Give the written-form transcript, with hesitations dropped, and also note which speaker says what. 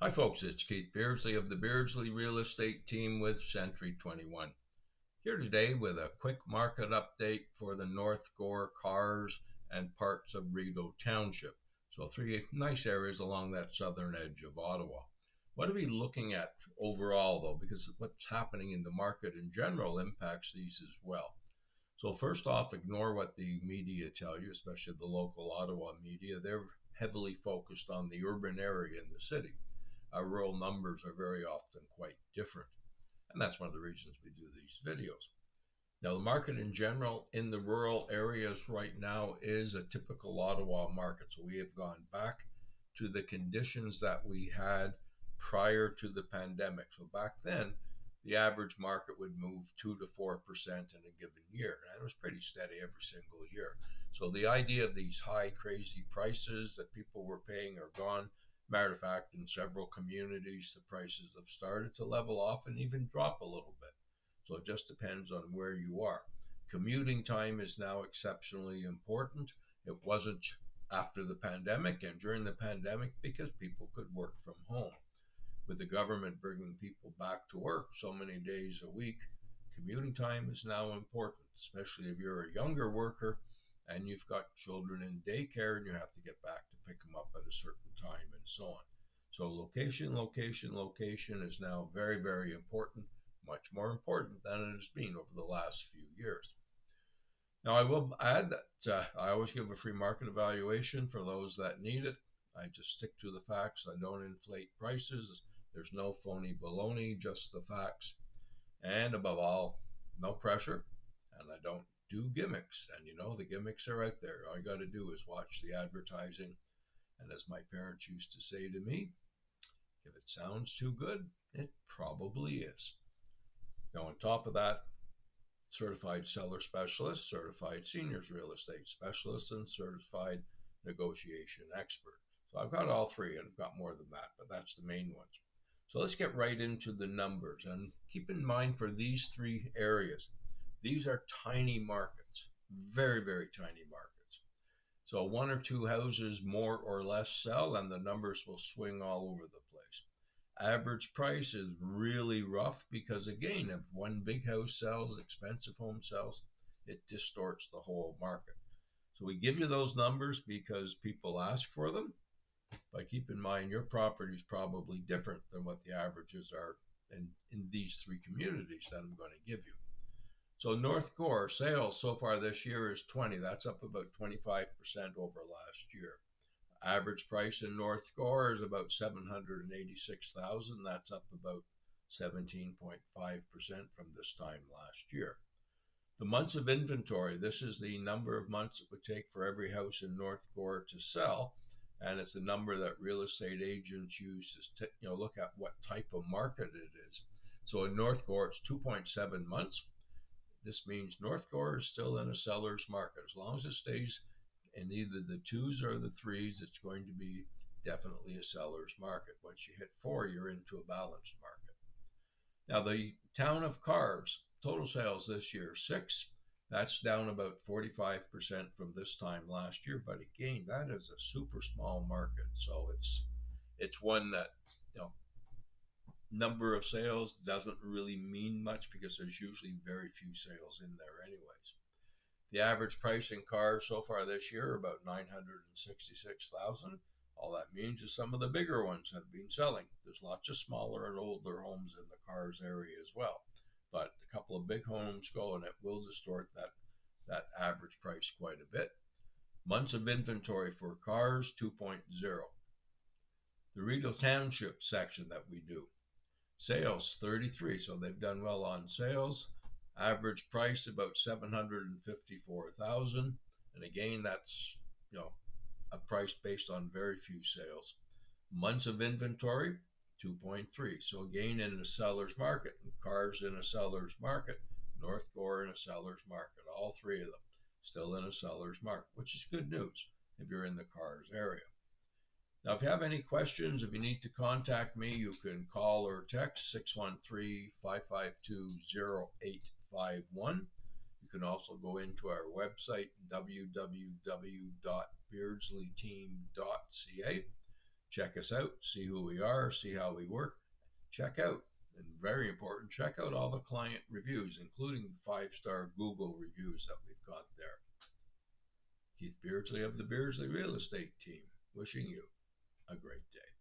Speaker 1: Hi folks, it's Keith Beardsley of the Beardsley Real Estate Team with Century 21. Here today with a quick market update for the North Gower Kars and parts of Rideau Township. So three nice areas along that southern edge of Ottawa. What are we looking at overall though? Because what's happening in the market in general impacts these as well. So first off, ignore what the media tell you, especially the local Ottawa media. They're heavily focused on the urban area in the city. Our rural numbers are very often quite different. And that's one of the reasons we do these videos. Now, the market in general in the rural areas right now is a typical Ottawa market. So we have gone back to the conditions that we had prior to the pandemic. So back then, the average market would move 2 to 4% in a given year. And it was pretty steady every single year. So the idea of these high, crazy prices that people were paying are gone. Matter of fact, in several communities, the prices have started to level off and even drop a little bit. So it just depends on where you are. Commuting time is now exceptionally important. It wasn't after the pandemic and during the pandemic because people could work from home. With the government bringing people back to work so many days a week, commuting time is now important, especially if you're a younger worker and you've got children in daycare and you have to get back to pick them up at a certain time and so on. So location is now very, very important, much more important than it has been over the last few years. Now, I will add that I always give a free market evaluation for those that need it. I just stick to the facts. I don't inflate prices. There's no phony baloney, just the facts. And above all, no pressure. And I don't do gimmicks. And you know, the gimmicks are out there. All you got to do is watch the advertising. And as my parents used to say to me, if it sounds too good, it probably is. Now, on top of that, certified seller specialist, certified seniors real estate specialist, and certified negotiation expert. So I've got all three, and I've got more than that, but that's the main ones. So let's get right into the numbers. And keep in mind for these three areas, these are tiny markets, very, very tiny markets. So one or two houses more or less sell, and the numbers will swing all over the place. Average price is really rough because, again, if one big house sells, expensive home sells, it distorts the whole market. So we give you those numbers because people ask for them, but keep in mind your property is probably different than what the averages are in these three communities that I'm going to give you. So North Gower sales so far this year is 20. That's up about 25% over last year. Average price in North Gower is about 786,000. That's up about 17.5% from this time last year. The months of inventory, this is the number of months it would take for every house in North Gower to sell. And it's the number that real estate agents use to look at what type of market it is. So in North Gower, it's 2.7 months. This means North Gower is still in a seller's market. As long as it stays in either the twos or the threes, it's going to be definitely a seller's market. Once you hit four, you're into a balanced market. Now, the town of Kars, total sales this year, 6. That's down about 45% from this time last year. But again, that is a super small market. So it's one that, you know, number of sales doesn't really mean much because there's usually very few sales in there anyways. The average price in cars so far this year about 966,000. All that means is some of the bigger ones have been selling. There's lots of smaller and older homes in the cars area as well, but a couple of big homes go and it will distort that average price quite a bit. Months of inventory for cars 2.0. The Rideau Township section that we do, sales 33, so they've done well on sales. Average price about 754,000, and again that's a price based on very few sales. Months of inventory 2.3, so again in a seller's market. Cars in a seller's market, North Gower in a seller's market, all three of them still in a seller's market, which is good news if you're in the cars area. Now, if you have any questions, if you need to contact me, you can call or text 613-552-0851. You can also go into our website, www.beardsleyteam.ca. Check us out, see who we are, see how we work. Check out, and very important, check out all the client reviews, including the 5-star Google reviews that we've got there. Keith Beardsley of the Beardsley Real Estate Team, wishing you a great day.